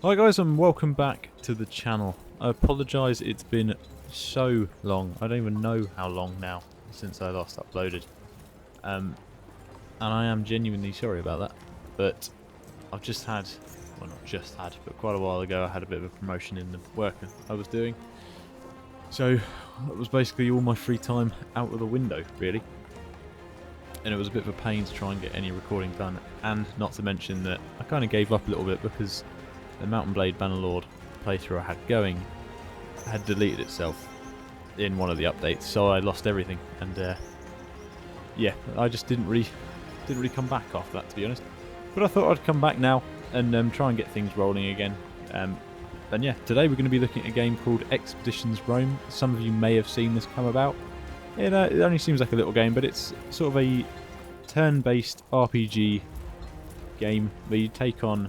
Hi guys and welcome back to the channel. I apologise, it's been so long. I don't even know how long now since I last uploaded. And I am genuinely sorry about that. But I've just had, well not just had, but quite a while ago I had a bit of a promotion in the work I was doing. So it was basically all my free time out of the window really. And it was a bit of a pain to try and get any recording done. And not to mention that I kind of gave up a little bit because the Mountain Blade Bannerlord playthrough I had going had deleted itself in one of the updates, so I lost everything. And yeah, I just didn't really come back after that, to be honest. But I thought I'd come back now and try and get things rolling again. And yeah, today we're going to be looking at a game called Expeditions Rome. Some of you may have seen this come about. It only seems like a little game, but it's sort of a turn-based RPG game where you take on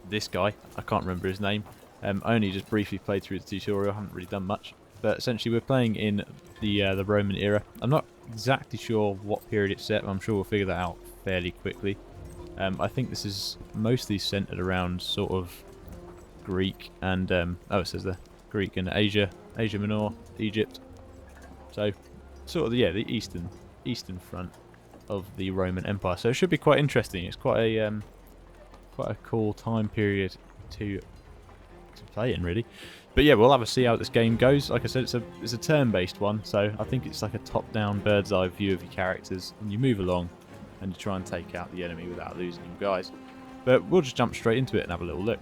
this guy. I can't remember his name. I only just briefly played through the tutorial. I haven't really done much. But essentially, we're playing in the Roman era. I'm not exactly sure what period it's set. I'm sure we'll figure that out fairly quickly. I think this is mostly centered around sort of Greek and oh, it says there Greek and Asia Minor, Egypt. So sort of the eastern front of the Roman Empire. So it should be quite interesting. It's quite a cool time period to play in, really. But yeah, we'll have a see how this game goes. Like I said, it's a turn-based one, so I think it's like a top-down bird's-eye view of your characters, and you move along and you try and take out the enemy without losing your guys. But we'll just jump straight into it and have a little look.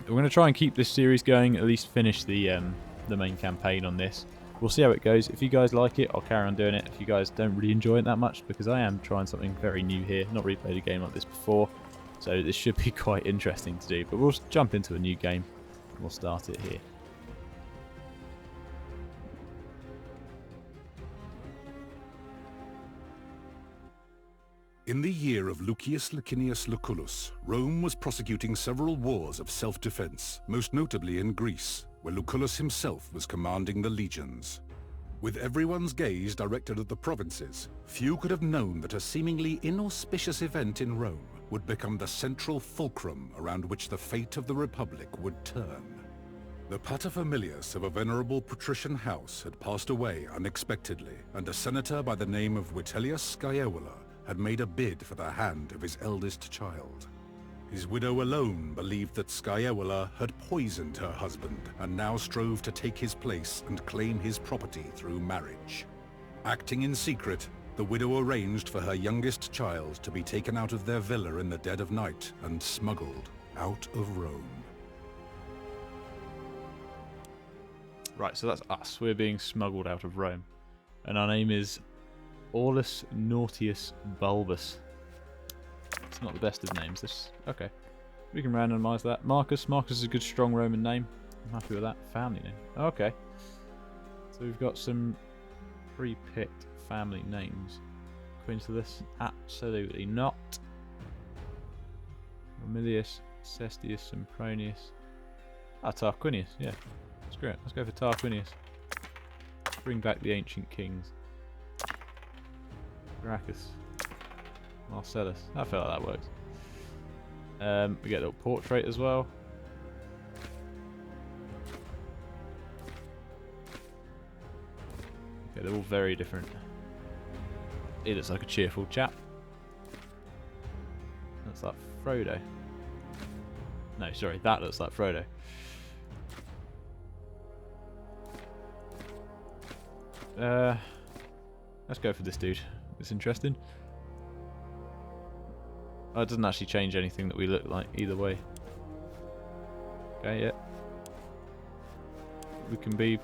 We're going to try and keep this series going, at least finish the main campaign on this. We'll see how it goes. If you guys like it, I'll carry on doing it. If you guys don't really enjoy it that much, because I am trying something very new here, not really played a game like this before. So this should be quite interesting to do, but we'll jump into a new game and we'll start it here. In the year of Lucius Licinius Lucullus, Rome was prosecuting several wars of self-defense, most notably in Greece, where Lucullus himself was commanding the legions. With everyone's gaze directed at the provinces, few could have known that a seemingly inauspicious event in Rome would become the central fulcrum around which the fate of the Republic would turn. The paterfamilias of a venerable patrician house had passed away unexpectedly, and a senator by the name of Vitellius Scaevola had made a bid for the hand of his eldest child. His widow alone believed that Scaevola had poisoned her husband and now strove to take his place and claim his property through marriage. Acting in secret, the widow arranged for her youngest child to be taken out of their villa in the dead of night and smuggled out of Rome. Right, so that's us. We're being smuggled out of Rome. And our name is Aulus Nautius Bulbus. It's not the best of names, this. Okay. We can randomise that. Marcus. Marcus is a good, strong Roman name. I'm happy with that. Family name. Okay. So we've got some pre-picked family names. Quintillus? Absolutely not. Romilius, Cestius, Sempronius. Tarquinius, yeah. Screw it. Let's go for Tarquinius. Bring back the ancient kings. Gracchus. Marcellus. I feel like that works. We get a little portrait as well. Okay, they're all very different. He looks like a cheerful chap. That's like Frodo. No, sorry, that looks like Frodo. Let's go for this dude. It's interesting. Oh, it doesn't actually change anything that we look like either way. Okay, yeah. We can be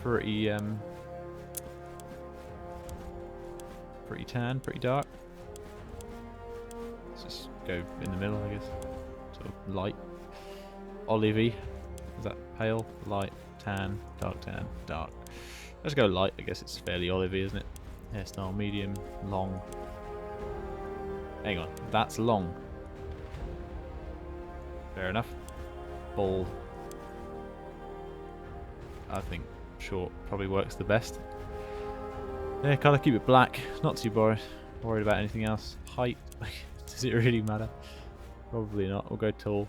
pretty pretty tan, pretty dark. Let's just go in the middle, I guess. Sort of light. Olivey. Is that pale? Light, tan, dark. Let's go light. I guess it's fairly olivey, isn't it? Hairstyle, medium, long. Hang on, that's long. Fair enough. Bald. I think short probably works the best. Yeah, colour, keep it black. Not too worried about anything else. Height, does it really matter? Probably not. We'll go tall.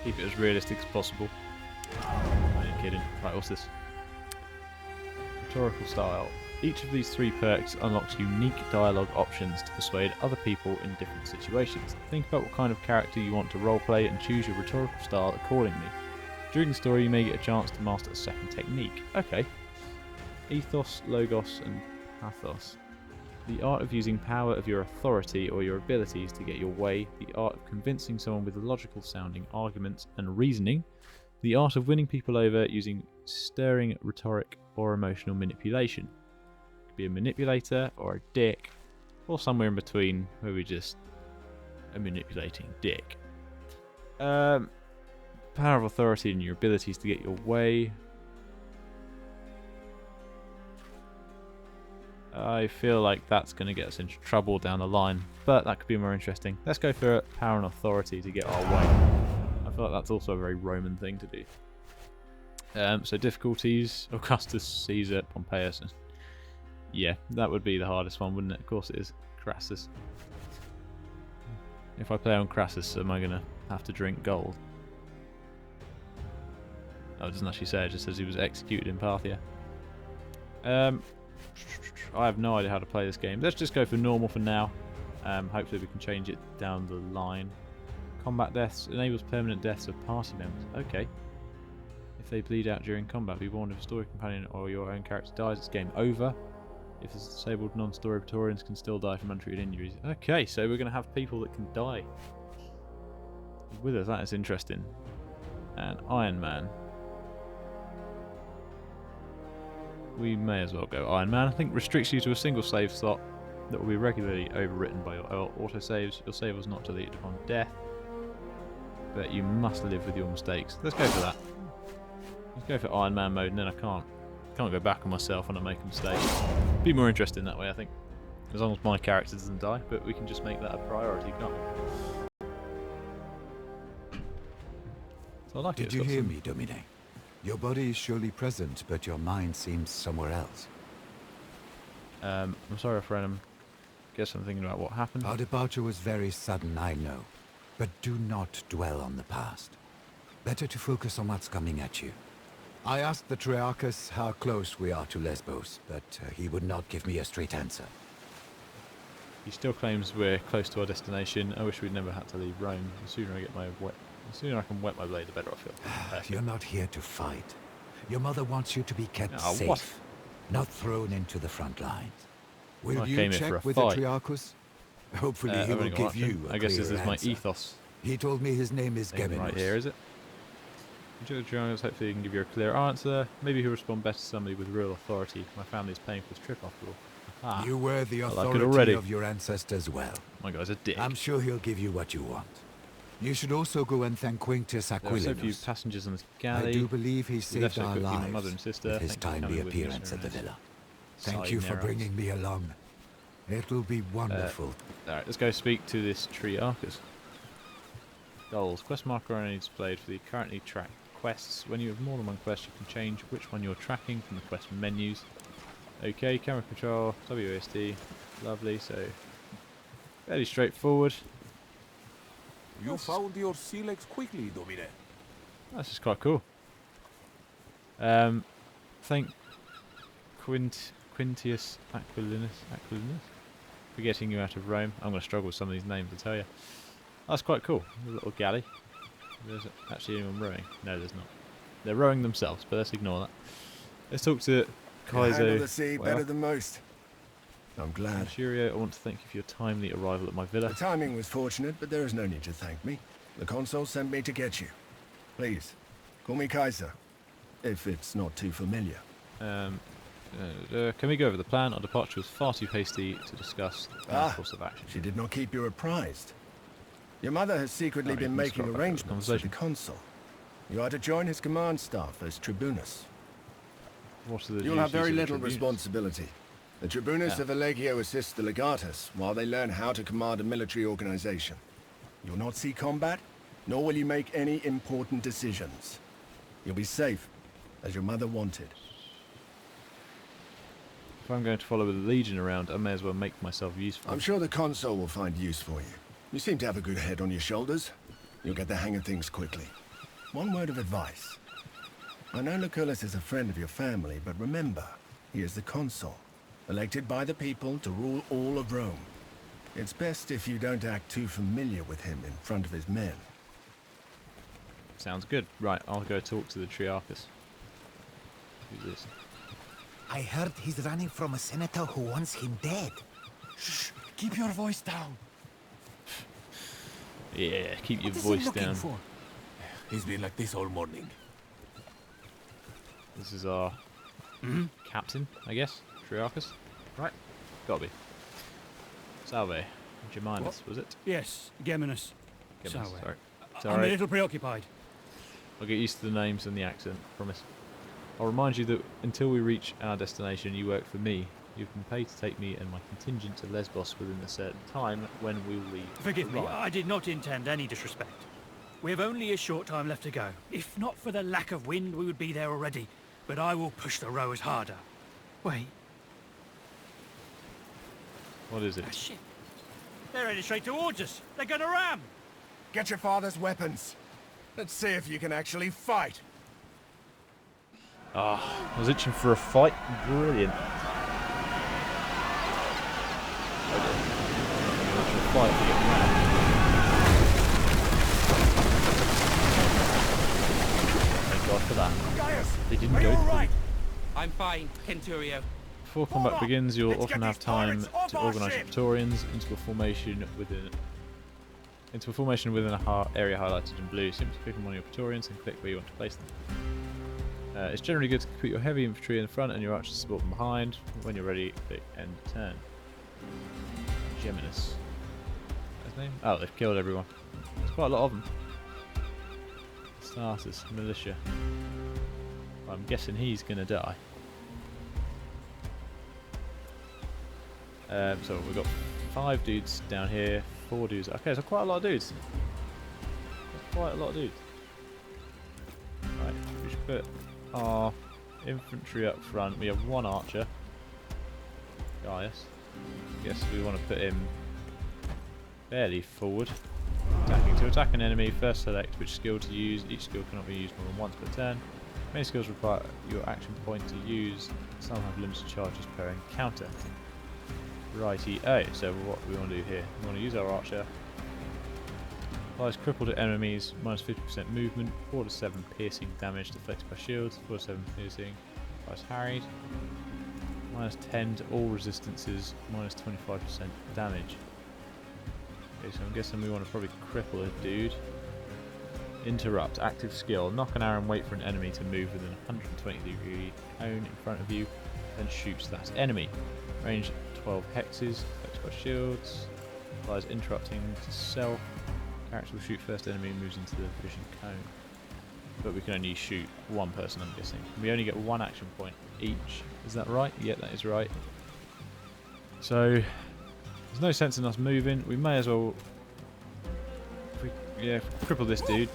Keep it as realistic as possible. I'm only kidding. Right, what's this? Rhetorical style. Each of these 3 perks unlocks unique dialogue options to persuade other people in different situations. Think about what kind of character you want to roleplay and choose your rhetorical style accordingly. During the story you may get a chance to master a second technique. Okay. Ethos, Logos and Pathos. The art of using power of your authority or your abilities to get your way. The art of convincing someone with logical sounding arguments and reasoning. The art of winning people over using stirring rhetoric or emotional manipulation. Be a manipulator or a dick, or somewhere in between where we're just a manipulating dick. Power of authority and your abilities to get your way. I feel like that's going to get us into trouble down the line, but that could be more interesting. Let's go for power and authority to get our way. I feel like that's also a very Roman thing to do. So difficulties: Augustus, Caesar, Pompeius. Yeah, that would be the hardest one, wouldn't it? Of course it is. Crassus. If I play on Crassus, am I going to have to drink gold? Oh, it doesn't actually say, it just says he was executed in Parthia. I have no idea how to play this game. Let's just go for normal for now. Hopefully we can change it down the line. Combat deaths enables permanent deaths of party members. Okay. If they bleed out during combat, be warned if a story companion or your own character dies, it's game over. If it's disabled, non-story Praetorians can still die from untreated injuries. Okay, so we're going to have people that can die with us. That is interesting. And Iron Man. We may as well go Iron Man. I think restricts you to a single save slot that will be regularly overwritten by your autosaves. Your save was not deleted upon death, but you must live with your mistakes. Let's go for that. Let's go for Iron Man mode, and then I can't go back on myself when I make a mistake. Be more interesting that way, I think. As long as my character doesn't die, but we can just make that a priority, can't we? So I like it. Did you hear me, Domine? Your body is surely present, but your mind seems somewhere else. I'm sorry, friend. Guess I'm thinking about what happened. Our departure was very sudden, I know. But do not dwell on the past. Better to focus on what's coming at you. I asked the Triarchus how close we are to Lesbos, but he would not give me a straight answer. He still claims we're close to our destination. I wish we'd never had to leave Rome. The sooner I can wet my blade, the better I feel. You're not here to fight. Your mother wants you to be kept Oh, safe, what? not thrown into the front lines. Will I you came here for a check with fight. the Triarchus? Hopefully he I've will only got give one you option. a I guess this clearer is my answer. ethos. He told me his name is Thing Geminus. right here, is it? Enjoy the triangles, hopefully he can give you a clear answer. Maybe he'll respond better to somebody with real authority. My family's paying for this trip after all. Aha. You were the I like it authority already. of your ancestors well. My guy's a dick. I'm sure he'll give you what you want. You should also go and thank Quintus There are so few Aquilinus. passengers on this I galley. do believe he left saved so our quickly, my lives mother and sister. with his Thank you for timely coming with me, appearance at the Mr. villa. Thank Sign you for their bringing me along. It'll be wonderful. Alright, let's go speak to this Triarchus. Goals. Quest marker only displayed for the currently tracked quests. When you have more than one quest, you can change which one you're tracking from the quest menus. Okay, camera control, WASD. Lovely, so fairly straightforward. You found your silex quickly, Domine. That's just quite cool. Thank Quintius Aquilinus for getting you out of Rome. I'm going to struggle with some of these names, I tell you. That's quite cool. A little galley. There's actually anyone rowing? No, there's not. They're rowing themselves, but let's ignore that. Let's talk to You handle Kaizo. the sea better than most. I'm glad. Curio, I want to thank you for your timely arrival at my villa. The timing was fortunate, but there is no need to thank me. The consul sent me to get you. Please, call me Kaiser, if it's not too familiar. Can we go over the plan? Our departure was far too hasty to discuss the course of action. She did not keep you apprised. Your mother has secretly Oh, you been can making scrap back to the arrangements with the conversation. consul. You are to join his command staff as tribunus. What are the You'll have duties very of the little tribunus? responsibility. The tribunus Yeah. of a legio assists the legatus while they learn how to command a military organization. You will not see combat, nor will you make any important decisions. You'll be safe, as your mother wanted. If I'm going to follow with the Legion around, I may as well make myself useful. I'm sure the consul will find use for you. You seem to have a good head on your shoulders. You'll get the hang of things quickly. One word of advice. I know Lucillus is a friend of your family, but remember, he is the consul, elected by the people to rule all of Rome. It's best if you don't act too familiar with him in front of his men. Sounds good. Right, I'll go talk to the Triarchus. Who's this? I heard he's running from a senator who wants him dead. Shh! Keep your voice down. Yeah, keep your What is voice he looking down. for? He's been like this all morning. This is our captain, I guess. Triarchus. Right? Gotta be. Salve. Geminus, was it? Yes, Geminus. Geminus, Sorry. sorry. I'm a Sorry. little preoccupied. I'll get used to the names and the accent, promise. I'll remind you that until we reach our destination, you work for me. You've been paid to take me and my contingent to Lesbos within a certain time when we will leave. Forgive me, Right. I did not intend any disrespect. We have only a short time left to go. If not for the lack of wind, we would be there already. But I will push the rowers harder. Wait, What is it? ah, shit. They're headed straight towards us. They're gonna ram. Get your father's weapons. Let's see if you can actually fight. Ah, I was itching for a fight. Brilliant. Fight to get rammed. Thank God for that. Gaius, They didn't are you go all through. right? I'm fine, Centurio. Before combat begins, you'll Let's often get have these time pirates off to our organise your ship. Praetorians into a formation within area highlighted in blue. Simply click on one of your Praetorians and click where you want to place them. It's generally good to put your heavy infantry in the front and your archers to support them behind. When you're ready, click end turn. Geminus. His name? Oh, they've killed everyone. There's quite a lot of them. Starters, militia. I'm guessing he's gonna die. So we've got 5 dudes down here, 4 dudes. Okay, so quite a lot of dudes. That's quite a lot of dudes. Right, we should put our infantry up front. We have 1 archer. Gaius. Guess we want to put him fairly forward. Attacking. To attack an enemy, first select which skill to use. Each skill cannot be used more than once per turn. Many skills require your action point to use. Some have limited charges per encounter. Righty-o, so what do we want to do here? We want to use our archer. Applies crippled to enemies, minus 50% movement, 4 to 7 piercing damage deflected by shields, 4 to 7 piercing, applies harried, minus 10 to all resistances, minus 25% damage. Okay, so I'm guessing we want to probably cripple a dude. Interrupt, active skill, knock an arrow and wait for an enemy to move within a 120-degree cone in front of you, then shoots that enemy. Range 12 hexes, affected by shields, applies interrupting to self. Character will shoot first enemy and moves into the vision cone. But we can only shoot 1 person, I'm guessing. We only get 1 action point each. Is that right? Yeah, that is right. So there's no sense in us moving. We may as well cripple this dude.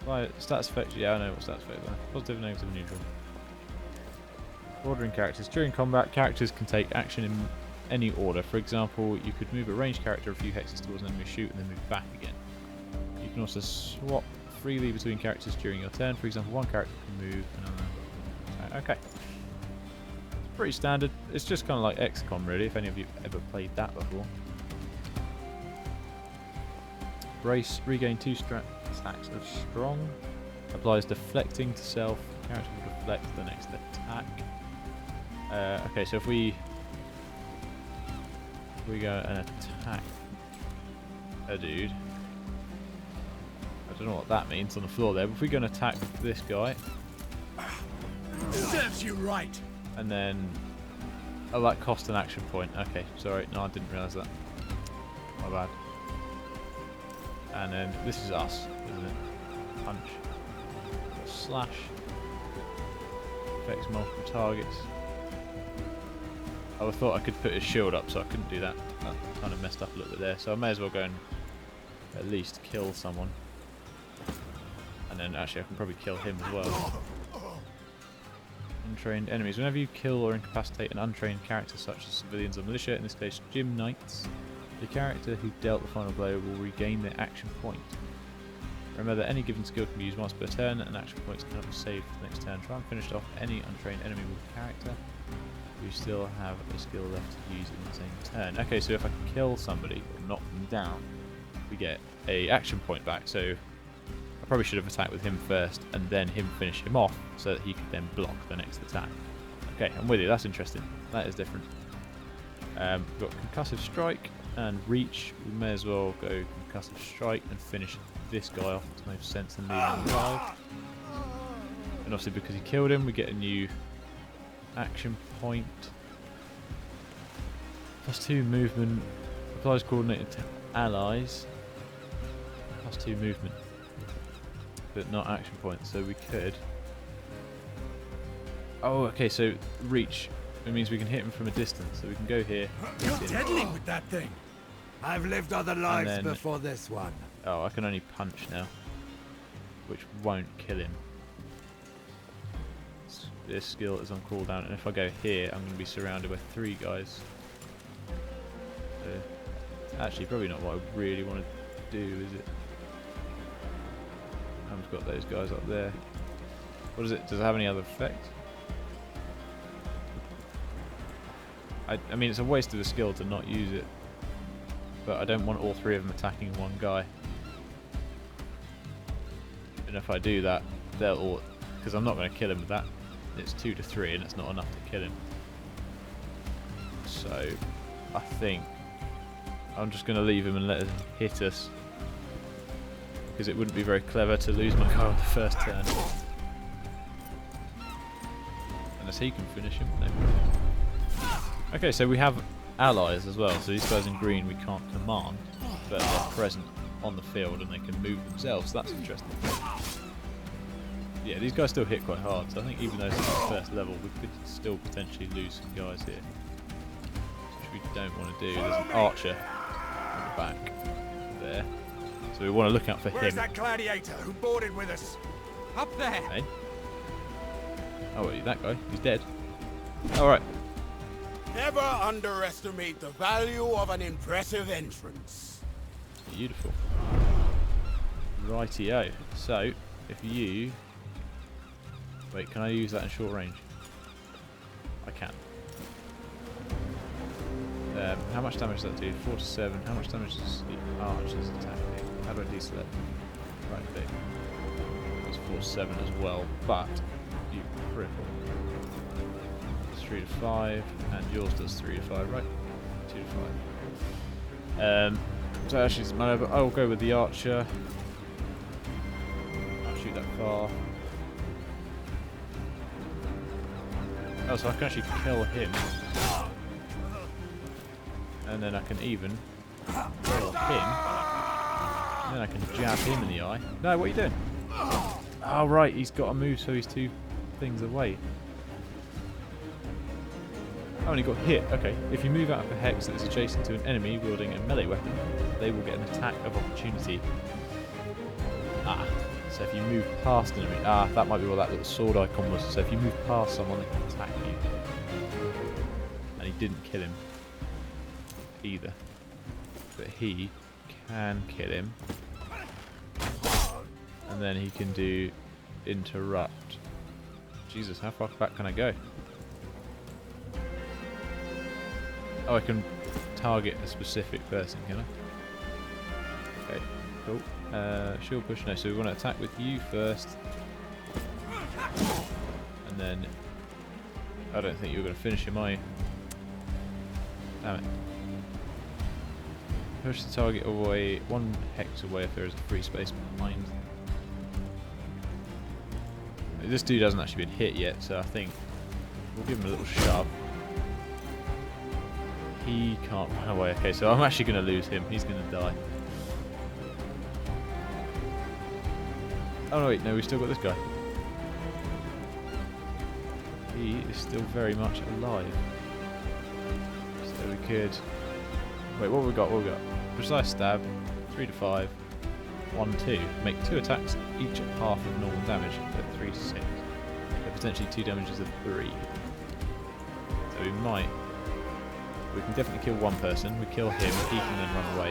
Right, stats effect. Yeah, I know what stats effect are. Positive, negative, neutral. Ordering characters. During combat, characters can take action in any order. For example, you could move a ranged character a few hexes towards an enemy, shoot, and then move back again. You can also swap freely between characters during your turn. For example, one character can move another. Okay. It's pretty standard. It's just kind of like XCOM, really, if any of you ever played that before. Brace. Regain 2 stacks of strong. Applies deflecting to self. Character will deflect the next attack. Okay, so if we go and attack a dude, I don't know what that means on the floor there, but if we go and attack this guy, Serves you right. and then that cost an action point. Okay, sorry, no, I didn't realise that. My bad. And then this is us, isn't it? Punch, slash, affects multiple targets. I thought I could put his shield up, so I couldn't do that. That kind of messed up a little bit there. So I may as well go and at least kill someone. And then actually I can probably kill him as well. Untrained enemies. Whenever you kill or incapacitate an untrained character such as civilians or militia, in this case gym knights, The character who dealt the final blow will regain their action point. Remember that any given skill can be used once per turn, and action points cannot be saved for the next turn. Try and finish off any untrained enemy with a character who still have a skill left to use in the same turn. Okay, so if I kill somebody or knock them down, we get a action point back. So I probably should have attacked with him first and then him finish him off so that he could then block the next attack. Okay, I'm with you. That's interesting. That is different. We've got concussive strike and reach. We may as well go concussive strike and finish this guy off. Makes no sense in leaving him alive. And obviously because he killed him, we get a new action point. +2 movement. Applies coordinated to allies. +2 movement. But not action points, so we could... Oh, okay, so reach. It means we can hit him from a distance, so we can go here. You're deadly with that thing. I've lived other lives then- before this one. Oh, I can only punch now, which won't kill him. This skill is on cooldown, and if I go here, I'm going to be surrounded by 3 guys. So, actually, probably not what I really want to do, is it? I've got those guys up there. What is it? Does it have any other effect? I mean, it's a waste of a skill to not use it, but I don't want all 3 of them attacking one guy. And if I do that, they'll all... Because I'm not going to kill him with that. It's 2 to 3 and it's not enough to kill him. So, I think I'm just going to leave him and let him hit us. Because it wouldn't be very clever to lose my guy on the first turn. Unless he can finish him. No. Okay, so we have allies as well. So these guys in green we can't command, but they're present on the field and they can move themselves. So that's interesting. Yeah, these guys still hit quite hard. So I think even though it's the first level, we could still potentially lose some guys here. Which we don't want to do. There's an archer on the back there. So we want to look out for him. Where's that gladiator who boarded with us? Up there! Hey. Oh, wait, that guy. He's dead. Alright. Never underestimate the value of an impressive entrance. Beautiful. Rightio. So, if you... Wait, can I use that in short range? I can. How much damage does that do? 4 to 7. How much damage does the archer's attack do? How do I deselect? Right click. It's 4 to 7 as well, but you cripple. It's 3 to 5, and yours does 3 to 5, right? 2 to 5. So actually doesn't matter, but I'll go with the archer. I'll shoot that far. Oh, so I can actually kill him. And then I can even kill him. And then I can jab him in the eye. No, what are you doing? Oh, right, he's got to move so he's 2 things away. Oh, and he got hit. Okay, if you move out of a hex that is adjacent to an enemy wielding a melee weapon, they will get an attack of opportunity. Ah, so if you move past an enemy... Ah, that might be what that little sword icon was. So if you move past someone, they can attack you. And he didn't kill him either. But he can kill him. And then he can do interrupt. Jesus, how far back can I go? Oh, I can target a specific person, can I? Okay, cool. Shield push, no, so we want to attack with you first. And then... I don't think you're going to finish him, are you? Damn it. Push the target away, 1 hex away if there is a free space behind. This dude hasn't actually been hit yet, so I think we'll give him a little shove. He can't run away. Okay, so I'm actually going to lose him. He's going to die. Oh no, wait, no, we've still got this guy. He is still very much alive. So we could... Wait, what have we got? What have we got? Precise stab, 3 to 5, 1, 2. Make 2 attacks, each at half of normal damage, at 3 to 6. So potentially 2 damages of 3. So we might We can definitely kill one person. We kill him, he can then run away.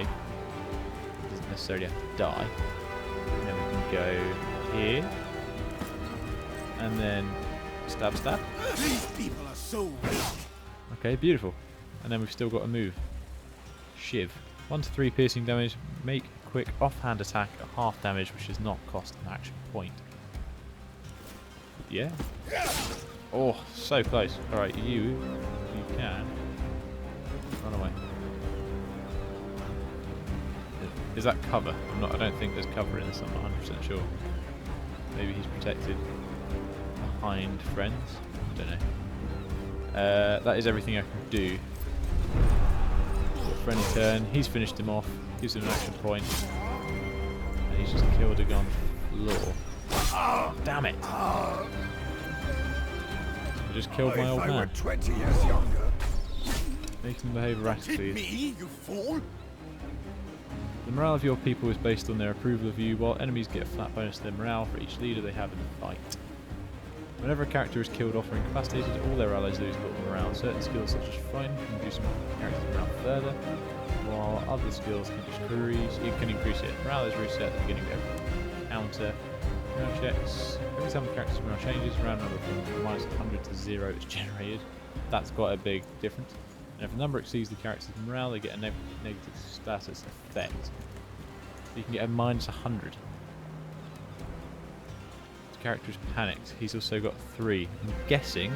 He doesn't necessarily have to die. And then we can go here. And then stab, stab. These people are so weak. Okay, beautiful. And then we've still got to move. Shiv. 1 to 3 piercing damage. Make quick offhand attack at half damage, which does not cost an action point. Yeah. Oh, so close. Alright, you can run away. Is that cover? I don't think there's cover in this, I'm not 100% sure. Maybe he's protected behind friends? I don't know. That is everything I can do. Friendly turn, he's finished him off, gives him an action point, and he's just killed a gun floor. Oh, damn it! I just killed my old man. If I were 20 years younger. Make them behave erratically. Me, you fool! The morale of your people is based on their approval of you, while enemies get a flat bonus to their morale for each leader they have in the fight. Whenever a character is killed off or incapacitated, all their allies lose a little morale. Certain skills such as fighting can reduce a character's morale further, while other skills can increase it. Morale is reset at the beginning of every counter. Morale checks. Every time the character's morale changes, a round number from -100 to 0 is generated. That's quite a big difference. And if the number exceeds the character's morale, they get a negative status effect. So you can get a -100. Character is panicked. He's also got 3. I'm guessing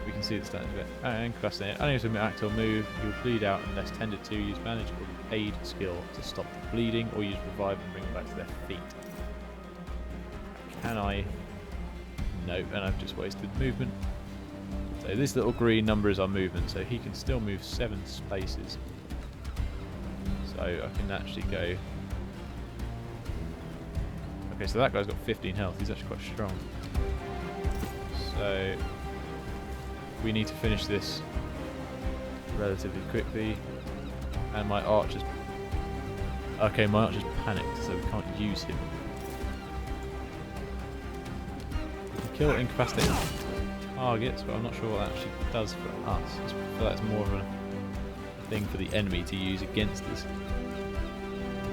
we can see the status of it. Incapacitated. Only to act or move. He will bleed out unless tended to. Use bandage or aid skill to stop the bleeding, or use revive and bring them back to their feet. Can I? Nope, and I've just wasted movement. So this little green number is our movement, so he can still move 7 spaces. So I can actually go. Okay, so that guy's got 15 health. He's actually quite strong. So we need to finish this relatively quickly. And my archer's... Okay, my archer's panicked, so we can't use him. We can kill incapacitated targets, but I'm not sure what that actually does for us. I feel like it's more of a thing for the enemy to use against us.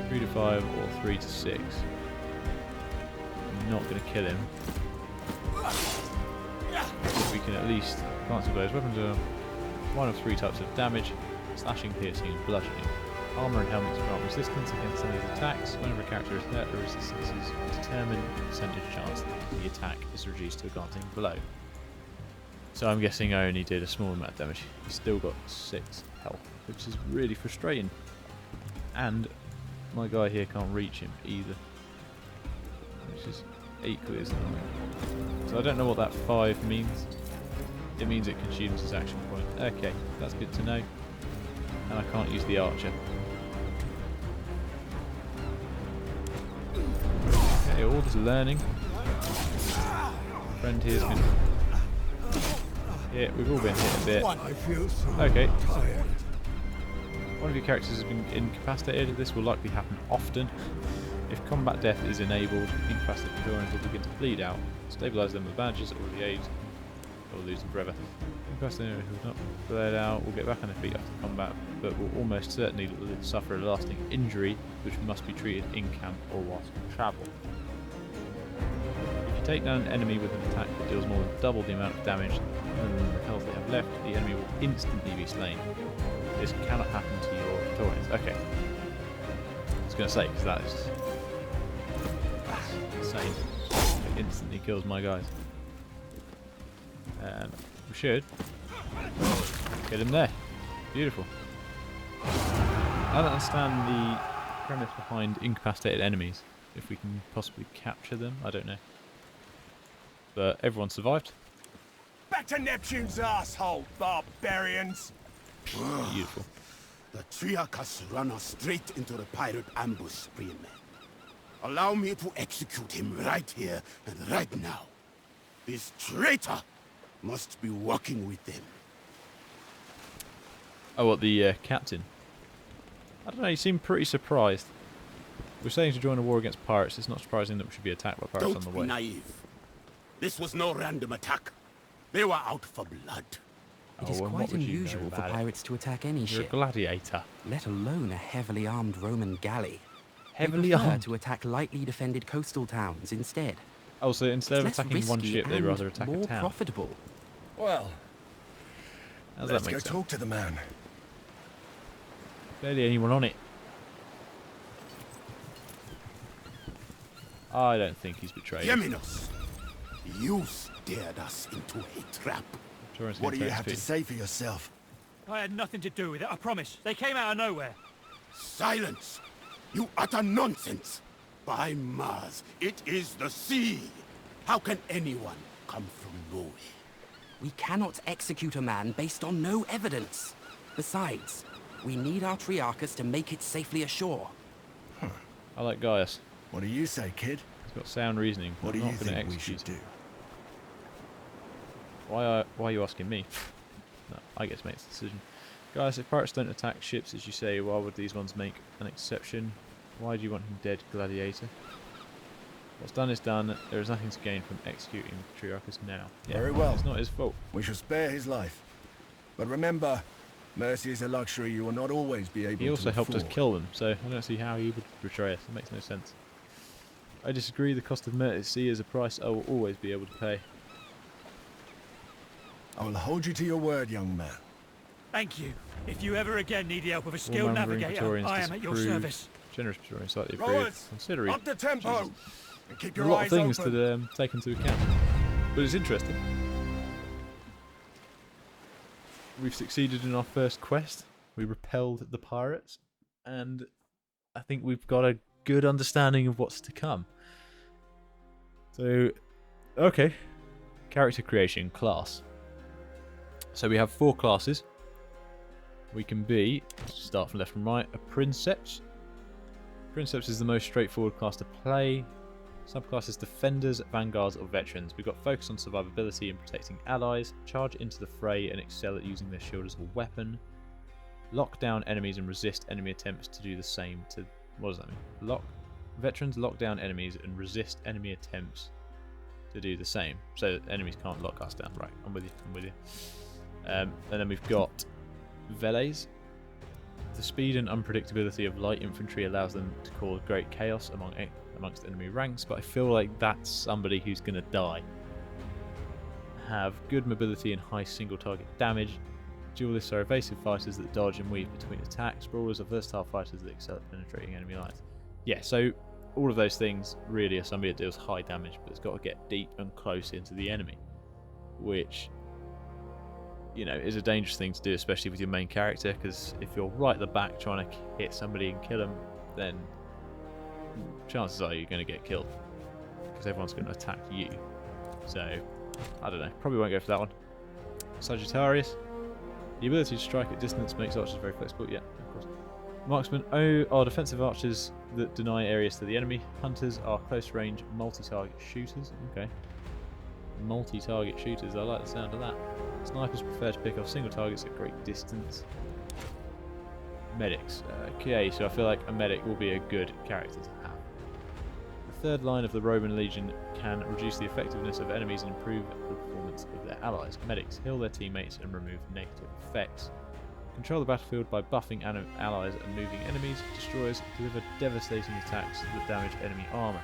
3 to 5 or 3 to 6. Not going to kill him. We can at least cancel blows. Weapons are 1 of 3 types of damage: slashing, piercing, and bludgeoning. Armor and helmets grant resistance against enemy's attacks. Whenever a character is hurt, the resistance is determined percentage chance that the attack is reduced to a glancing blow. So I'm guessing I only did a small amount of damage. He's still got 6 health, which is really frustrating. And my guy here can't reach him either, which is equally as annoying. So I don't know what that 5 means. It means it consumes his action point. Okay, that's good to know. And I can't use the archer. Okay, all this learning. Friend here's been... Yeah, we've all been hit a bit. I feel so Okay. tired. One of your characters has been incapacitated. This will likely happen often. If combat death is enabled, incapacitated Victorians will begin to bleed out. Stabilise them with bandages or the aid, or lose them forever. Incapacitated who has not bled out will get back on their feet after combat, but will almost certainly suffer a lasting injury, which must be treated in camp or whilst on travel. If you take down an enemy with an attack that deals more than double the amount of damage than the health they have left, the enemy will instantly be slain. This cannot happen to your Victorians. Okay. I was going to say, because that's insane. It instantly kills my guys. We should get him there. Beautiful. I don't understand the premise behind incapacitated enemies. If we can possibly capture them, I don't know. But everyone survived. Back to Neptune's asshole, barbarians! Beautiful. The Triarchus run us straight into the pirate ambush, real men. Allow me to execute him right here and right now. This traitor must be working with them. Oh, what, the captain? I don't know, he seemed pretty surprised. We're saying to join a war against pirates. It's not surprising that we should be attacked by pirates on the way. Don't be naive. This was no random attack. They were out for blood. It is Oh, and quite what would you know unusual for about it? pirates to attack any You're a ship, gladiator. let alone a heavily armed Roman galley. Heavily They prefer armed. to attack lightly defended coastal towns instead. Oh, so instead of It's less attacking one risky ship, they and rather attack a more town. profitable. Well, How does let's that go make sense? talk to the man. Barely anyone on it. I don't think he's betrayed. Geminos, you steered us into a trap. What do you have to say for yourself? I had nothing to do with it, I promise. They came out of nowhere. Silence! You utter nonsense! By Mars, it is the sea! How can anyone come from nowhere? We cannot execute a man based on no evidence. Besides, we need our Triarchus to make it safely ashore. I like Gaius. What do you say, kid? He's got sound reasoning. What I'm do you not going to think we execute should do? Why are you asking me? No, I get to make the decision. Guys, if pirates don't attack ships as you say, why would these ones make an exception? Why do you want him dead, gladiator? What's done is done. There is nothing to gain from executing Triarchus now. Yeah, Very well. It's not his fault. We shall spare his life. But remember, mercy is a luxury you will not always be able to He also helped us afford. kill them, so I don't see how he would betray us. It makes no sense. I disagree. The cost of mercy is a price I will always be able to pay. I will hold you to your word, young man. Thank you. If you ever again need the help of a skilled Warmongering navigator, Praetorians I am at your disapprove. service. Generous Praetorians slightly Rowers, approved. Considering up the tempo! And keep there's your a lot of eyes things open. to take into account. But it's interesting. We've succeeded in our first quest. We repelled the pirates. And I think we've got a good understanding of what's to come. So, okay. Character creation, class. So we have 4 classes. We can be, start from left from right, a Princeps. Princeps is the most straightforward class to play. Subclasses defenders, vanguards, or veterans. We've got focus on survivability and protecting allies, charge into the fray and excel at using their shield as a weapon, lock down enemies and resist enemy attempts to do the same. What does that mean? Veterans lock down enemies and resist enemy attempts to do the same. So enemies can't lock us down. Right, I'm with you. And then we've got Velets. The speed and unpredictability of light infantry allows them to cause great chaos amongst enemy ranks, but I feel like that's somebody who's going to die. Have good mobility and high single target damage. Duelists are evasive fighters that dodge and weave between attacks. Brawlers are versatile fighters that excel at penetrating enemy lines. Yeah, so all of those things really are somebody that deals high damage, but it's got to get deep and close into the enemy, which, you know, is a dangerous thing to do, especially with your main character, because if you're right at the back trying to hit somebody and kill them, then chances are you're going to get killed, because everyone's going to attack you. So, I don't know, probably won't go for that one. Sagittarius. The ability to strike at distance makes archers very flexible, yeah, of course. Marksmen are defensive archers that deny areas to the enemy. Hunters are close range multi-target shooters, okay. Multi-target shooters, I like the sound of that. Snipers prefer to pick off single targets at great distance. Medics. Okay, so I feel like a medic will be a good character to have. The third line of the Roman Legion can reduce the effectiveness of enemies and improve the performance of their allies. Medics heal their teammates and remove negative effects. Control the battlefield by buffing allies and moving enemies. Destroyers deliver devastating attacks that damage enemy armor.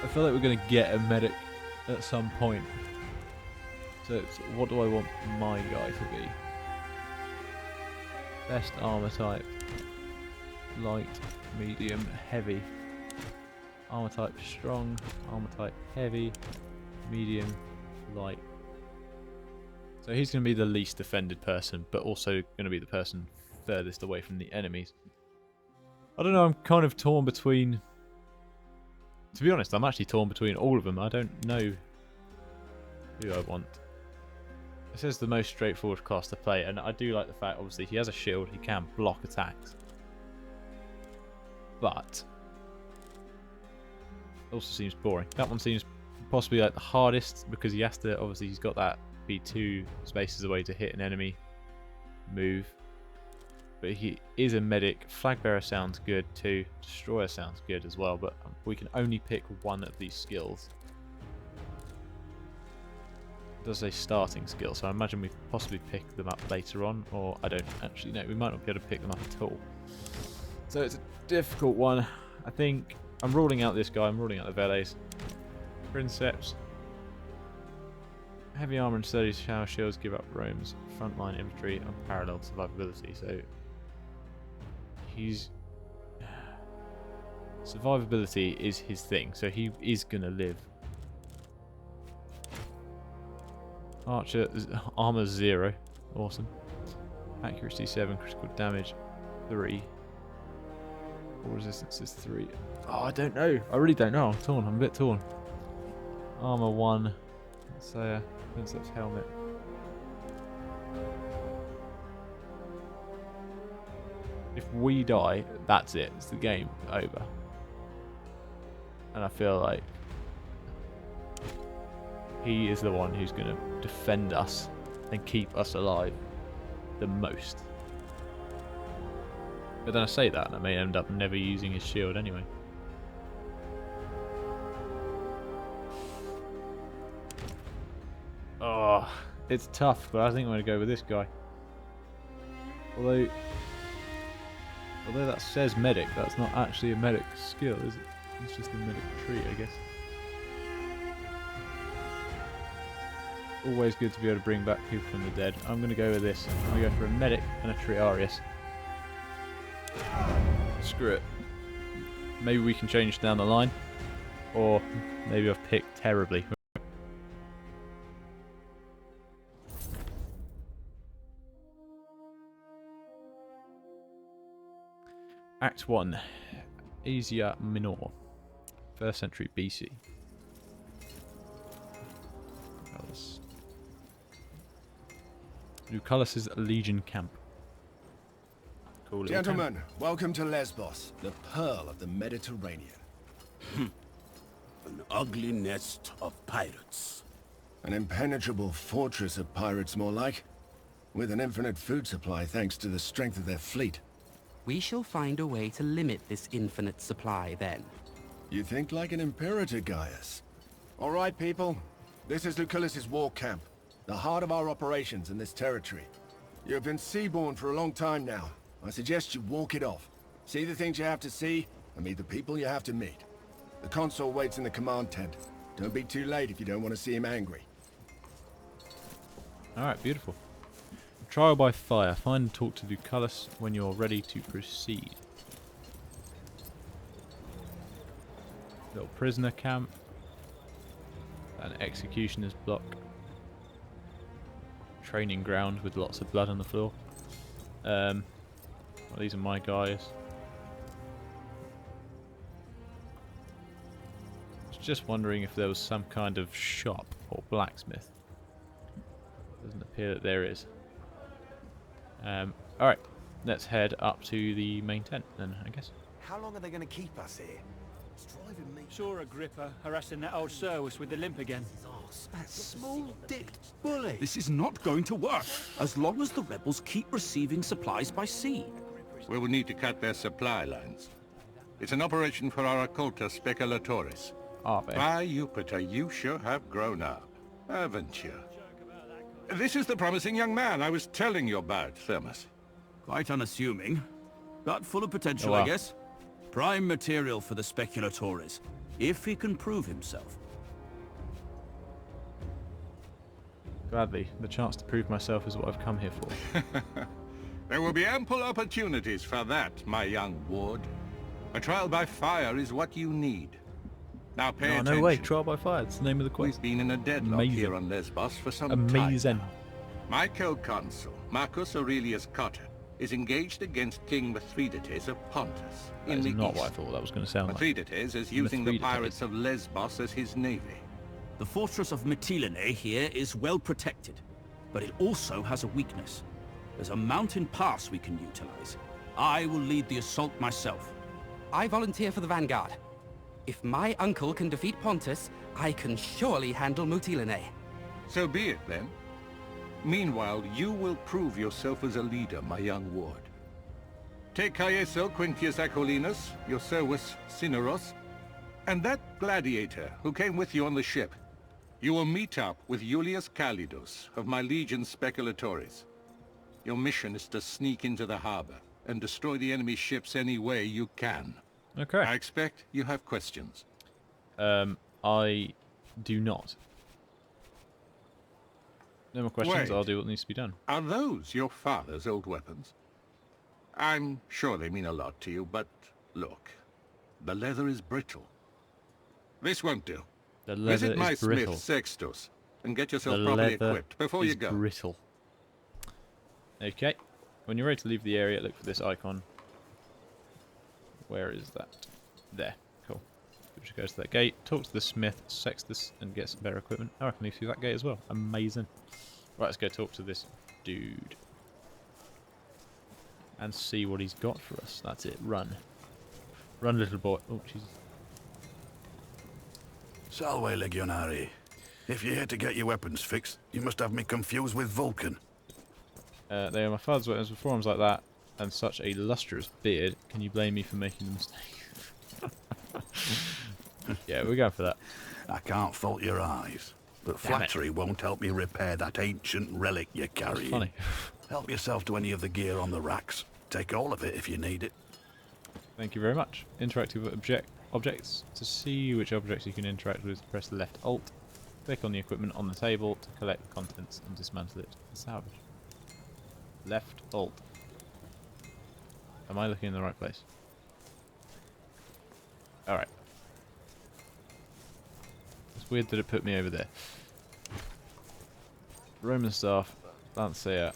I feel like we're going to get a medic at some point. So what do I want my guy to be? Best armor type. Light, medium, heavy. Armor type strong, armor type heavy, medium, light. So he's going to be the least defended person, but also going to be the person furthest away from the enemies. I don't know, I'm kind of torn between... To be honest, I'm actually torn between all of them. I don't know who I want. This is the most straightforward class to play, and I do like the fact, obviously, he has a shield, he can block attacks. But it also seems boring. That one seems possibly like the hardest, because he has to, obviously, he's got that be 2 spaces away to hit an enemy, move. But he is a medic. Flag bearer sounds good too. Destroyer sounds good as well, but we can only pick one of these skills. does say starting skill, so I imagine we possibly pick them up later on, or I don't actually know. We might not be able to pick them up at all. So it's a difficult one. I think I'm ruling out this guy. I'm ruling out the valets. Princeps. Heavy armor and sturdy shower shields give up Rome's frontline infantry unparalleled survivability. So he's survivability is his thing. So he is gonna live. Archer armor 0, awesome. Accuracy 7, critical damage 3. Or resistance is 3. Oh, I don't know. I really don't know. I'm torn. I'm a bit torn. Armor 1. So, Princeps helmet. If we die, that's it. It's the game over. And I feel like he is the one who's going to defend us and keep us alive the most. But then I say that and I may end up never using his shield anyway. Oh, it's tough, but I think I'm going to go with this guy. Although that says medic, that's not actually a medic skill, is it? It's just a medic tree, I guess. Always good to be able to bring back people from the dead. I'm going to go with this. I'm going to go for a medic and a Triarius. Screw it. Maybe we can change down the line. Or maybe I've picked terribly. Act 1. Asia Minor. 1st century BC. Lucillus' legion camp. Cool. Gentlemen, welcome to Lesbos, the pearl of the Mediterranean. An ugly nest of pirates. An impenetrable fortress of pirates, more like. With an infinite food supply thanks to the strength of their fleet. We shall find a way to limit this infinite supply then. You think like an imperator, Gaius. All right, people. This is Lucillus' war camp. The heart of our operations in this territory. You have been seaborne for a long time now. I suggest you walk it off. See the things you have to see, and meet the people you have to meet. The consul waits in the command tent. Don't be too late if you don't want to see him angry. Alright, beautiful. Trial by fire. Find and talk to Lucillus when you're ready to proceed. Little prisoner camp. An executioner's block. Training ground with lots of blood on the floor. Well, these are my guys. I was just wondering if there was some kind of shop or blacksmith. Doesn't appear that there is. Alright, let's head up to the main tent then, I guess. How long are they going to keep us here? It's driving me. Saw Agrippa harassing that old Servus with the limp again. That small-dicked bully. This is not going to work, as long as the rebels keep receiving supplies by sea. We will need to cut their supply lines. It's an operation for our occulta speculatoris. By Jupiter, you sure have grown up, haven't you? This is the promising young man I was telling you about, Thermus. Quite unassuming, but full of potential, I guess. Prime material for the speculatoris, if he can prove himself. Gladly. The chance to prove myself is what I've come here for. There will be ample opportunities for that, my young ward. A trial by fire is what you need. Now pay attention. No way, trial by fire, it's the name of the quest. We've been in a deadlock here on Lesbos for some time. My co-consul, Marcus Aurelius Cotta, is engaged against King Mithridates of Pontus in the east. Not what I thought that was going to sound like. Mithridates is using the pirates of Lesbos as his navy. The fortress of Mytilene here is well protected, but it also has a weakness. There's a mountain pass we can utilize. I will lead the assault myself. I volunteer for the vanguard. If my uncle can defeat Pontus, I can surely handle Mytilene. So be it then. Meanwhile, you will prove yourself as a leader, my young ward. Take Caeso Quintius Acollinus, Joserus Cineros, and that gladiator who came with you on the ship. You will meet up with Julius Calidus of my legion Speculatoris. Your mission is to sneak into the harbor and destroy the enemy ships any way you can. Okay. I expect you have questions. I do not. No more questions. Wait. I'll do what needs to be done. Are those your father's old weapons? I'm sure they mean a lot to you, but look, the leather is brittle. This won't do. The leather Visit my is brittle. smith Sextus and get yourself The properly leather equipped before is you go. brittle. Okay. When you're ready to leave the area, look for this icon. Where is that? There. Cool. Which goes to that gate. Talk to the smith Sextus and get some better equipment. Oh, I can leave through that gate as well. Amazing. Right, let's go talk to this dude. And see what he's got for us. That's it. Run. Run, little boy. Oh, Jesus. Salve, Legionari. If you're here to get your weapons fixed, you must have me confused with Vulcan. They are my father's weapons with forms like that and such a lustrous beard. Can you blame me for making the mistake? Yeah, we're going for that. I can't fault your eyes, but flattery won't help me repair that ancient relic you're carrying. Funny. Help yourself to any of the gear on the racks. Take all of it if you need it. Thank you very much. Interactive objects. To see which objects you can interact with, press left Alt. Click on the equipment on the table to collect the contents and dismantle it and salvage. Left Alt. Am I looking in the right place? Alright. It's weird that it put me over there. Roman staff, Lancia,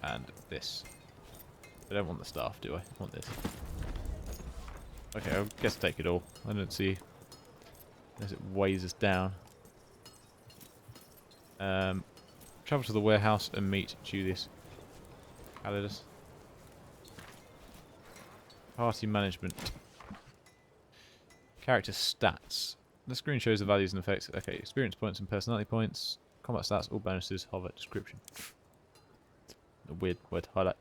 and this. I don't want the staff, do I? I want this. Okay, I guess take it all. I don't see as it weighs us down. Travel to the warehouse and meet Julius Calidus. Party management. Character stats. The screen shows the values and effects. Okay, experience points and personality points. Combat stats, all bonuses, hover description. A weird word to highlight.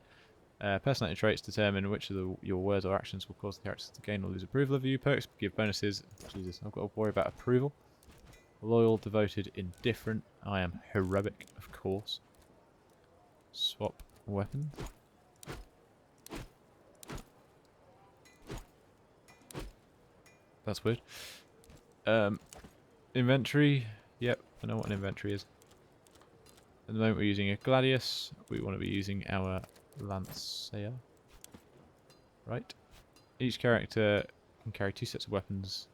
Personality traits determine which of your words or actions will cause the characters to gain or lose approval of you. Perks give bonuses. Jesus, I've got to worry about approval. Loyal, devoted, indifferent. I am heroic, of course. Swap weapons. That's weird. Inventory. Yep, I know what an inventory is. At the moment we're using a gladius. We want to be using our Lancia. Right. Each character can carry 2 sets of weapons.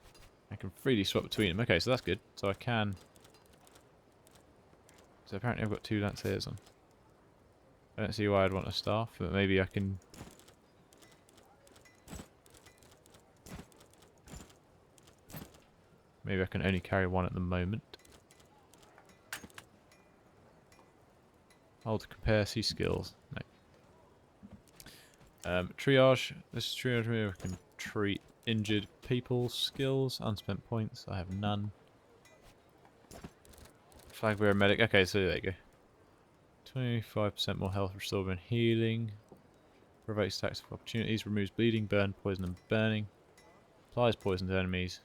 I can freely swap between them. Okay, so that's good. So I can... So apparently I've got 2 Lanciers on. I don't see why I'd want a staff, but maybe I can... Maybe I can only carry 1 at the moment. Hold to compare, see skills. No. Triage. This is triage where we can treat injured people. Skills, unspent points. I have none. Flag bearer medic. Okay, so there you go. 25% more health, restored and healing. Provokes attacks of opportunities. Removes bleeding, burn, poison, and burning. Applies poison to enemies.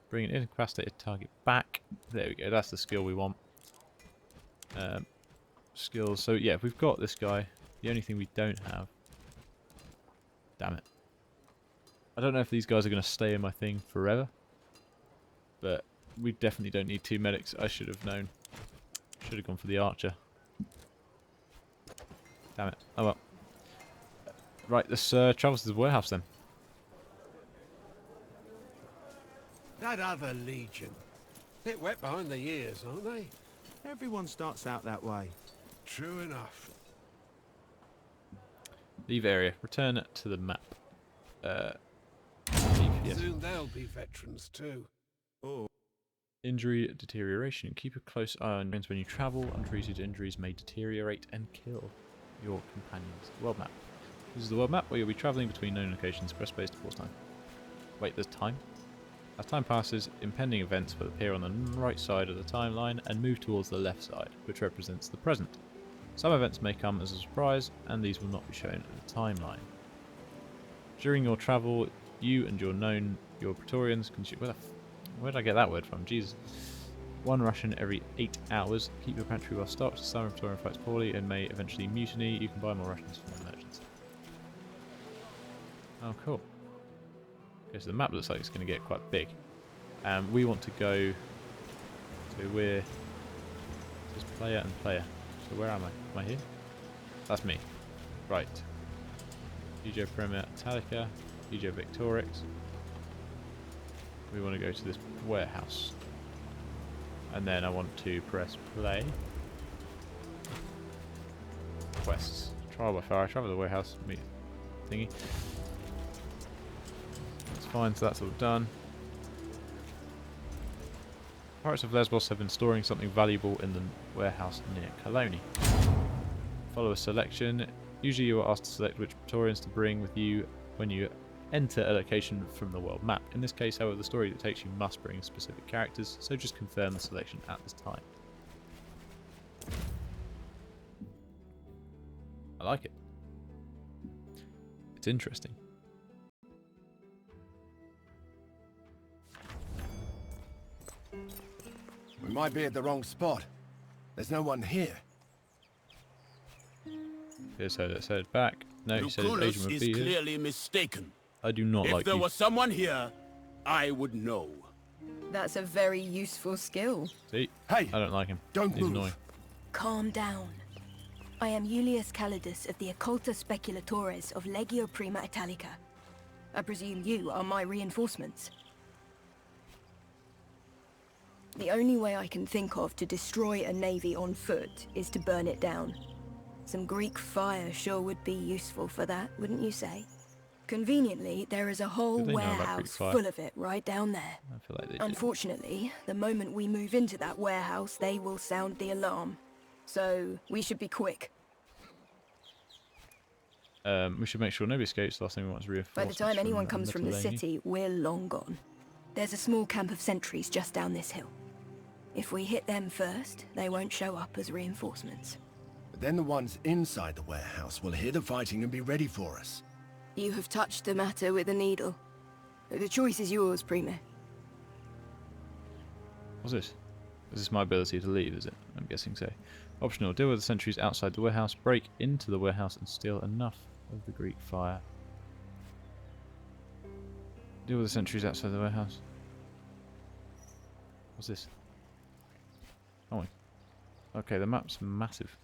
Bring an incapacitated target back. There we go. That's the skill we want. Skills. So yeah, we've got this guy. The only thing we don't have. Damn it. I don't know if these guys are going to stay in my thing forever. But we definitely don't need 2 medics. I should have known. Should have gone for the archer. Damn it. Oh well. Right, let's travel to the warehouse then. That other legion. Bit wet behind the ears, aren't they? Everyone starts out that way. True enough. Leave area. Return to the map. Leave, yes. Soon they'll be veterans too. Oh. Injury deterioration. Keep a close eye on when you travel. Untreated injuries may deteriorate and kill your companions. World map. This is the world map where you'll be travelling between known locations. Press space to pause time. Wait, there's time? As time passes, impending events will appear on the right side of the timeline and move towards the left side, which represents the present. Some events may come as a surprise, and these will not be shown in the timeline. During your travel, you and your Praetorians can shoot... Where did I get that word from? Jesus. 1 ration every 8 hours. Keep your pantry well stocked. Some inventory fights poorly and may eventually mutiny. You can buy more rations from the merchants. Oh, cool. Okay, so the map looks like it's going to get quite big. We want to go... So we're... Just player and player. So where am I? Am I here? That's me. Right. DJ Premier Italica. DJ Victorix. We want to go to this warehouse. And then I want to press play. Quests. Trial by fire. Travel to the warehouse. Meet thingy. That's fine, so that's all done. Pirates of Lesbos have been storing something valuable in the warehouse near Colony. Follow a selection. Usually you are asked to select which Praetorians to bring with you when you enter a location from the world map. In this case, however, the story that takes you must bring specific characters, so just confirm the selection at this time. I like it. It's interesting. We might be at the wrong spot. There's no one here. Okay, so let's head back. No, he said his agent would is be here. clearly mistaken. I do not like you. If there was someone here, I would know. That's a very useful skill. See? Hey! I don't like him. Don't He's move. annoying. Calm down. I am Julius Calidus of the Occulta Speculatores of Legio Prima Italica. I presume you are my reinforcements. The only way I can think of to destroy a navy on foot is to burn it down. Some Greek fire sure would be useful for that, wouldn't you say? Conveniently, there is a whole warehouse full of it right down there. I feel like they Unfortunately, the moment we move into that warehouse, they will sound the alarm. So, we should be quick. We should make sure nobody escapes. The last thing we want is reinforcements. By the time anyone comes from the city, we're long gone. There's a small camp of sentries just down this hill. If we hit them first, they won't show up as reinforcements. But then the ones inside the warehouse will hear the fighting and be ready for us. You have touched the matter with a needle. The choice is yours, Prime. What's this? Is this my ability to leave, is it? I'm guessing so. Optional. Deal with the sentries outside the warehouse. Break into the warehouse and steal enough of the Greek fire. Deal with the sentries outside the warehouse. What's this? Oh, okay, the map's massive.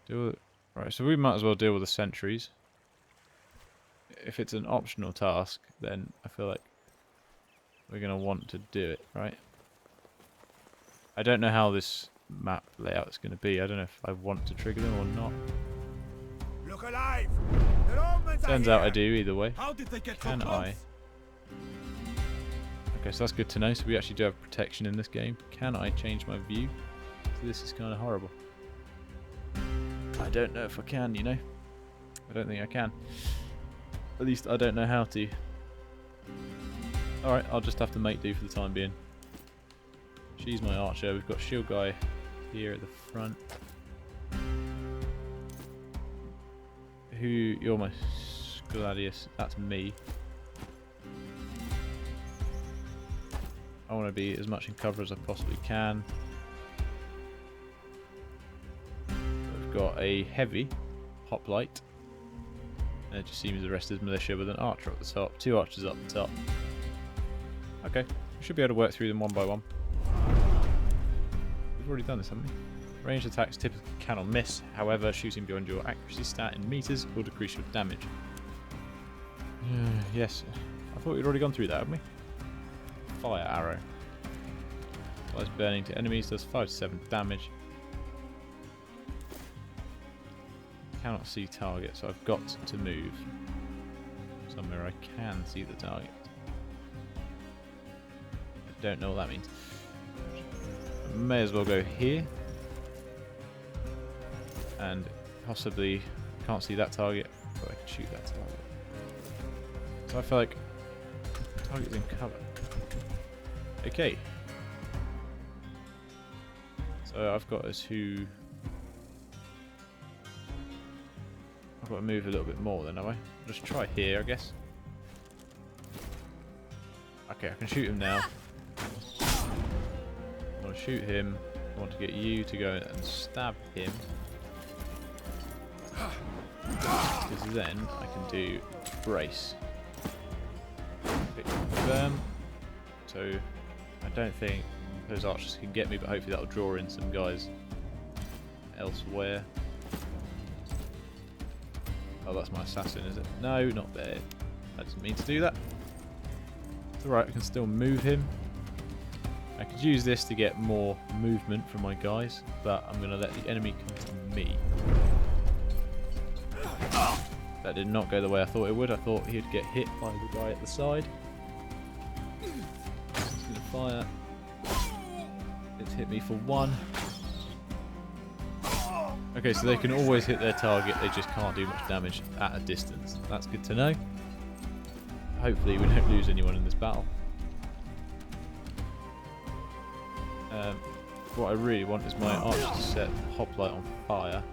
Deal with it. Right, so we might as well deal with the sentries. If it's an optional task, then I feel like we're going to want to do it, right? I don't know how this map layout is going to be. I don't know if I want to trigger them or not. Look alive! The Romans Turns out I do either way. How did they get Can so I? Okay, so that's good to know. So we actually do have protection in this game. Can I change my view? So this is kind of horrible. I don't know if I can, you know. I don't think I can. At least I don't know how to. Alright, I'll just have to make do for the time being. She's my archer. We've got shield guy here at the front. You're my gladius. That's me. I want to be as much in cover as I possibly can. We've got a heavy hoplite. And it just seems the rest is militia with an archer at the top. 2 archers up the top. Okay, we should be able to work through them one by one. We've already done this, haven't we? Ranged attacks typically cannot miss. However, shooting beyond your accuracy stat in meters will decrease your damage. Yes, I thought we'd already gone through that, haven't we? Fire arrow. Applies burning to enemies, does 5 to 7 damage. Cannot see target, so I've got to move somewhere I can see the target. I don't know what that means. I may as well go here. And possibly can't see that target, but I can shoot that target. So I feel like target's in cover. Okay. So I've got us who. I've got to move a little bit more then, have I? I'll just try here, I guess. Okay, I can shoot him now. want to shoot him. I want to get you to go and stab him. Because then I can do brace. Confirm. So I don't think those archers can get me, but hopefully that'll draw in some guys elsewhere. Oh, that's my assassin, is it? No, not there. I didn't mean to do that. It's alright, I can still move him. I could use this to get more movement from my guys, but I'm going to let the enemy come to me. That did not go the way I thought it would. I thought he'd get hit by the guy at the side. He's going to fire. It's hit me for 1. Okay, so they can always hit their target, they just can't do much damage at a distance. That's good to know. Hopefully we don't lose anyone in this battle. What I really want is my archer to set Hoplite on fire.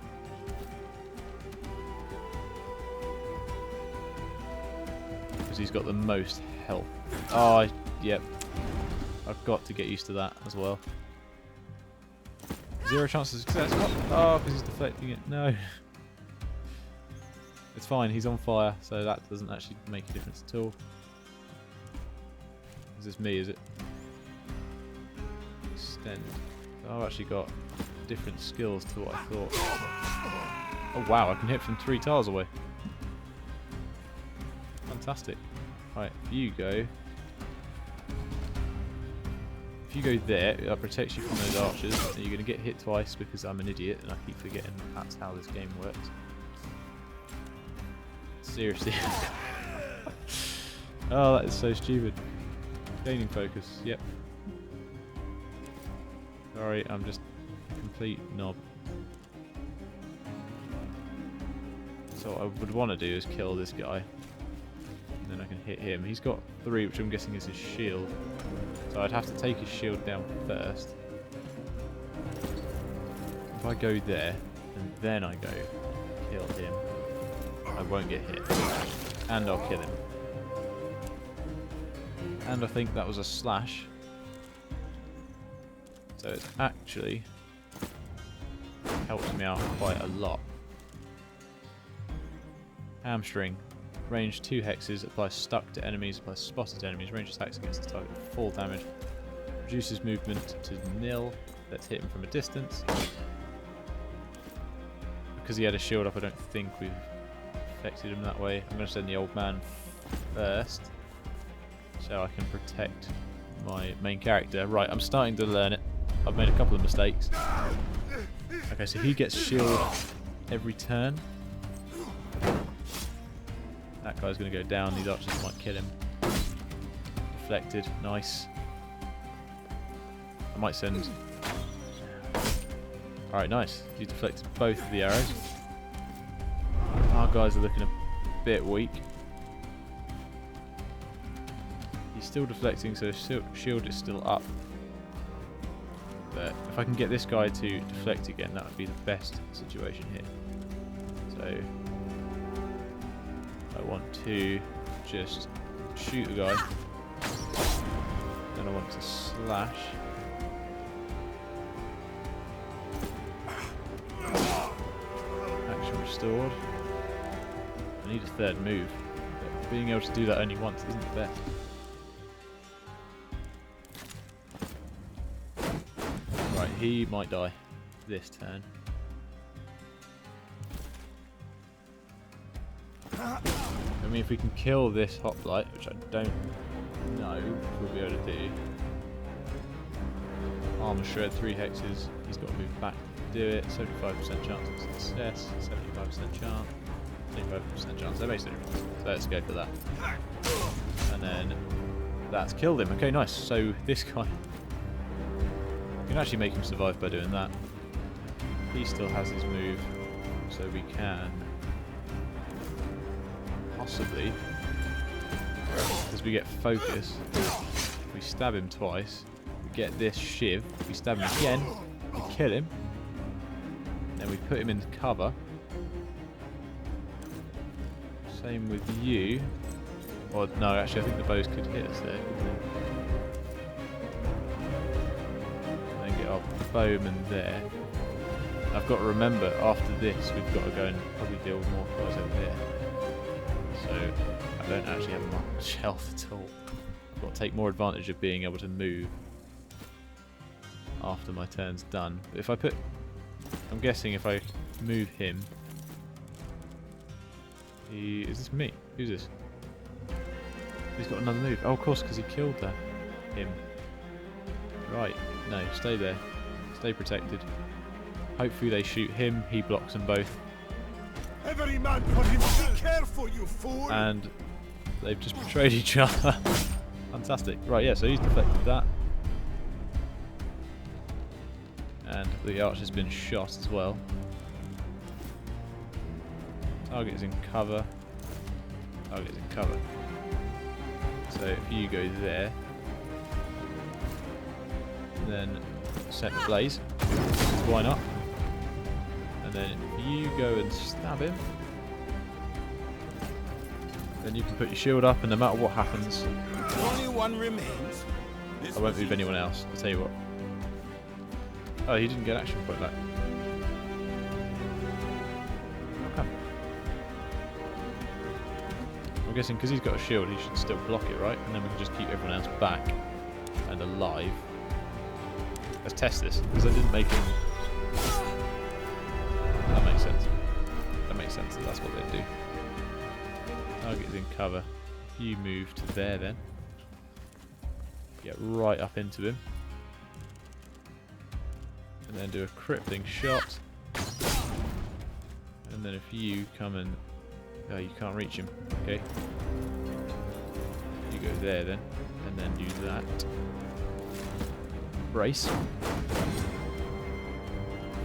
Because he's got the most health. Oh, yep. I've got to get used to that as well. 0 chance of success. What? Oh, because he's deflecting it. No. It's fine, he's on fire, so that doesn't actually make a difference at all. Is this me, is it? Extend. I've actually got different skills to what I thought. Oh wow, I can hit from 3 tiles away. Fantastic. Right, if you go there, that protects you from those archers, and you're going to get hit twice because I'm an idiot and I keep forgetting that's how this game works. Seriously. Oh, that is so stupid. Gaining focus, yep. Sorry, I'm just a complete knob. So what I would want to do is kill this guy. And then I can hit him. He's got 3, which I'm guessing is his shield. So I'd have to take his shield down first. If I go there, and then I go kill him, I won't get hit. And I'll kill him. And I think that was a slash. So it actually helps me out quite a lot. Hamstring. Range 2 hexes, applies stuck to enemies, applies spotted to enemies, range attacks against the target for full damage. Reduces movement to 0. Let's hit him from a distance. Because he had a shield up, I don't think we've affected him that way. I'm going to send the old man first, so I can protect my main character. Right, I'm starting to learn it. I've made a couple of mistakes. Okay, so he gets shield every turn. That guy's going to go down. These archers might kill him. Deflected. Nice. I might send... Alright, nice. He deflected both of the arrows. Our guys are looking a bit weak. He's still deflecting, so his shield is still up. But if I can get this guy to deflect again, that would be the best situation here. So I want to just shoot a guy. Then I want to slash. Action restored. I need a third move. But being able to do that only once isn't the best. Right, he might die this turn. I mean, if we can kill this hoplite, which I don't know if we'll be able to do. Armor shred, 3 hexes. He's got to move back to do it. 75% chance of success, 75% chance, 25% chance. That makes it. So let's go for that. And then that's killed him. Okay, nice. So this guy, we can actually make him survive by doing that. He still has his move, so we can possibly, as we get focus, we stab him twice, we get this shiv, we stab him again, we kill him, then we put him into cover. Same with you. Or no, actually I think the bows could hit us there, couldn't they? And then bowman there. I've got to remember, after this, we've got to go and probably deal with more guys over here. So, I don't actually have much health at all. I've got to take more advantage of being able to move after my turn's done. But if I put... I'm guessing if I move him... Is this me? Who's this? He's got another move. Oh, of course, because he killed him. Right. No, stay there. Stay protected. Hopefully they shoot him. He blocks them both. Every man for himself. Be careful, you fool! And they've just betrayed each other. Fantastic. Right, yeah, so he's deflected that. And the archer's been shot as well. Target is in cover. Target is in cover. So if you go there, then set the blaze. Why not? And then if you go and stab him, then you can put your shield up, and no matter what happens, Only one remains. I won't move anyone else. I'll tell you what. Oh, he didn't get action point back. Okay. I'm guessing because he's got a shield, he should still block it, right? And then we can just keep everyone else back and alive. Let's test this, because I didn't make him... That makes sense. That makes sense that that's what they do. Target is in cover. You move to there then. Get right up into him. And then do a crippling shot. And then if you come and... Oh, you can't reach him. Okay. You go there then. And then do that. Brace.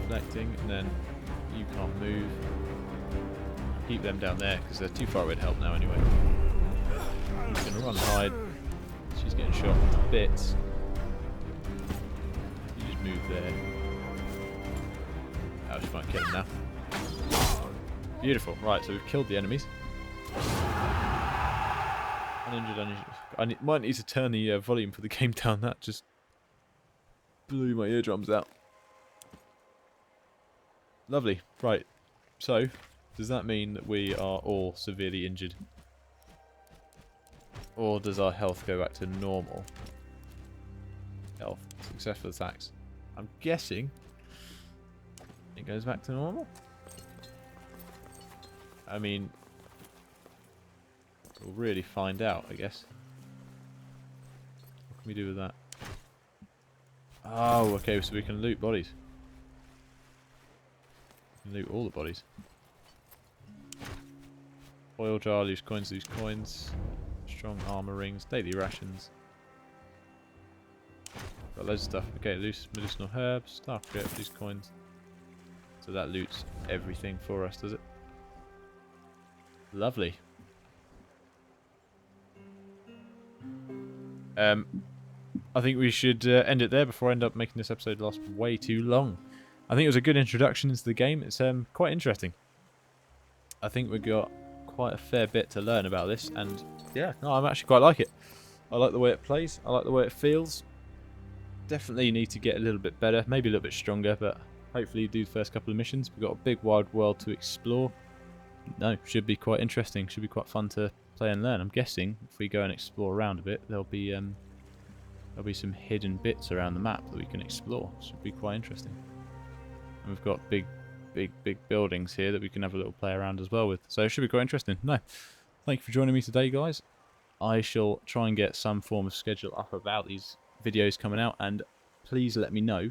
Deflecting. And then you can't move. Keep them down there because they're too far away to help now anyway. He's going to run and hide. She's getting shot to bits. You just move there. Oh, she might kill him now. Beautiful. Right, so we've killed the enemies. Uninjured, uninjured. I might need to turn the volume for the game down. That just blew my eardrums out. Lovely. Right. So, does that mean that we are all severely injured? Or does our health go back to normal? Health. Successful attacks. I'm guessing it goes back to normal. I mean, we'll really find out, I guess. What can we do with that? Oh, okay, so we can loot bodies. We can loot all the bodies. Oil jar, loose coins, loose coins. Strong armor rings, daily rations. Got loads of stuff. Okay, loose medicinal herbs, staff grip, loose coins. So that loots everything for us, does it? Lovely. I think we should end it there before I end up making this episode last way too long. I think it was a good introduction into the game. It's quite interesting. I think we got quite a fair bit to learn about this, and yeah, no, I actually quite like it. I like the way it plays. I like the way it feels. Definitely need to get a little bit better, maybe a little bit stronger, but hopefully do the first couple of missions. We've got a big wide world to explore. No, should be quite interesting. Should be quite fun to play and learn. I'm guessing if we go and explore around a bit, there'll be some hidden bits around the map that we can explore. Should be quite interesting. And we've got big buildings here that we can have a little play around as well with. So it should be quite interesting. No, thank you for joining me today, guys. I shall try and get some form of schedule up about these videos coming out, and please let me know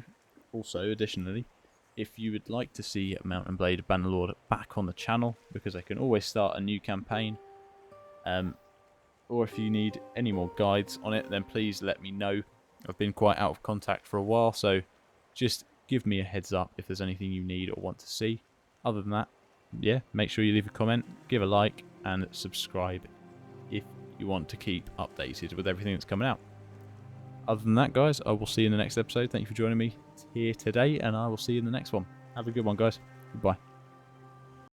also additionally if you would like to see Mount and Blade of Bannerlord back on the channel, because I can always start a new campaign. Or if you need any more guides on it, then please let me know. I've been quite out of contact for a while, so just give me a heads up if there's anything you need or want to see. Other than that, yeah, make sure you leave a comment, give a like, and subscribe if you want to keep updated with everything that's coming out. Other than that, guys, I will see you in the next episode. Thank you for joining me here today, and I will see you in the next one. Have a good one, guys. Goodbye.